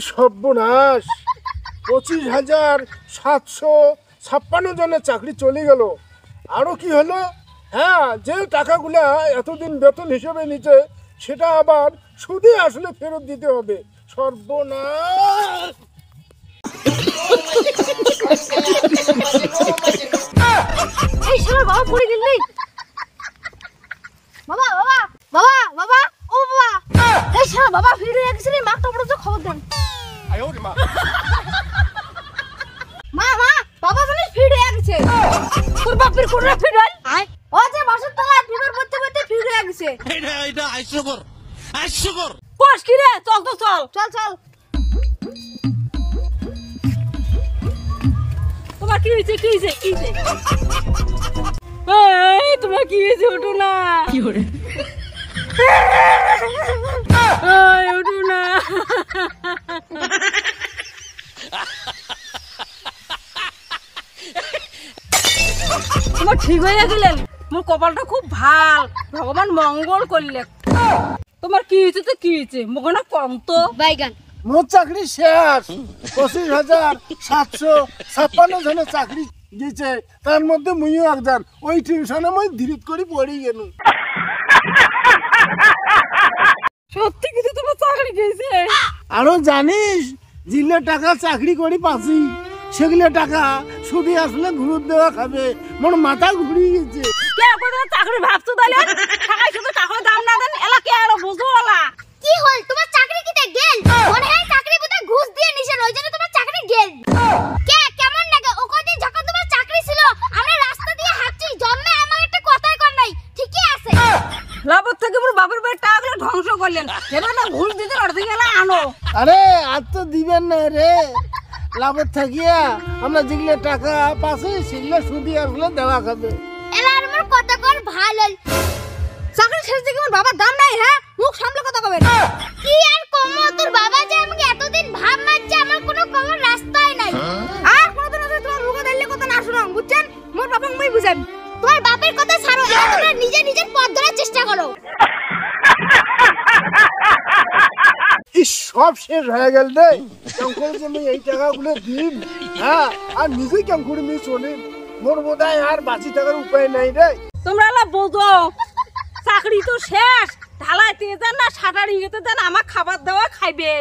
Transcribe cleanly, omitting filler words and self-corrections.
সর্বনাশ, 25,756 জনের চাকরি চলে গেল। আরো কি হলো? হ্যাঁ, যে টাকাগুলা এতদিন বেতন হিসেবে নিচে সেটা আবার সুদে আসলে ফেরত দিতে হবে। সর্বনাশ। এই শালা বাবা পড়ে গেলি। বাবা বাবা বাবা বাবা ও বাবা, এই শালা বাবা ফিরে গেছে রে, মাথা পড়ে তো খবর দেন। মা মা বাবা জানি ফিরে গেছে। তোর বাপের কোনটা ফিরল? ও যে বাসের তলায় বিমার পড়তে পড়তে ফিরে গেছে। এটা আইসুকর কোস কি রে? চল তো চল চল চল। তোমার কি হয়েছে? কি হয়েছে? কি হয়েছে? এই তোমার কি হয়েছে? ওঠো না। কি করে? এই ওঠো না। তোমার ঠিক হয়ে গেলেন। মোর কপালটা খুব ভাল, ভগবান মঙ্গল করলে। তোমার কি হয়েছে? তো কি হয়েছে? মুখটা কম তো বাইগান। মোট চাকরি শেষ। 25,756 জনের চাকরি দিয়েছে, তার মধ্যে মুইও একজন। ওই টিউশনে মই ধীরিত করে পড়ে গেল। সত্যি কিন্তু তোমার চাকরি গেছে? আরো জানিস, জিলে টাকা চাকরি করে পাচ্ছি, সেগুলো টাকা সুদে আসলে ঘুরত দেওয়া খাবে। মোর মাথা ঘুরিয়ে গেছে। কে করে চাকরি ভাবছো তাহলে? টাকায় শুধু টাকার দাম না দেন এলা কে আর বুঝোলা? কি হল তোমার চাকরি কিতে গেল? মনে হয় চাকরি বুঝে ঘুষ দিয়ে নিছেন, ওই জন্য তোমার চাকরি গেল। কে কেমন লাগে? ও কদিন যখন তোমার চাকরি ছিল আমরা রাস্তা দিয়ে হাঁটছি, জন্মে আমার একটা কথাই কর নাই। ঠিকই আছে। লাভত থেকে মোর বাপের বাড়ির টাকাগুলো ধ্বংস করলেন। এবার না ঘুষ দিতে অর্ধেক গেলা আনো। আরে আর তো দিবেন না রে। লাভের থাকিয়া আমরা যেগুলো টাকা পাচ্ছি সেগুলো সুদে আসলে দেওয়া খাবে। এলা আর মোর কথা কর ভালো। চাকরি ছেড়ে দিয়ে আমার বাবার দাম নাই। হ্যাঁ, মুখ সামলে কথা কবেন। কি আর কমো, তোর বাবা যে আমাকে এতদিন ভাব মারছে, আমার কোনো কমর রাস্তাই নাই। আর কোনদিন যদি তোমার মুখ ধরলে কথা না শুনো, বুঝছেন? মোর বাবা মই বুঝান। তোমার বাপের কথা ছাড়ো, তোমরা নিজে নিজের পথ ধরার চেষ্টা করো। সব শেষ হয়ে গেল রে। কেমন করে যে আমি এই টাকাগুলো দিন, হ্যাঁ, আর নিজে কেমন করে আমি চলি। মোর বোধহয় আর বাঁচি থাকার উপায় নাই রে। তোমরা এলা বোঝো, চাকরি তো শেষ। ঢালাই তে যান না সাটারি যেতে যান, আমার খাবার দেওয়া খাইবে।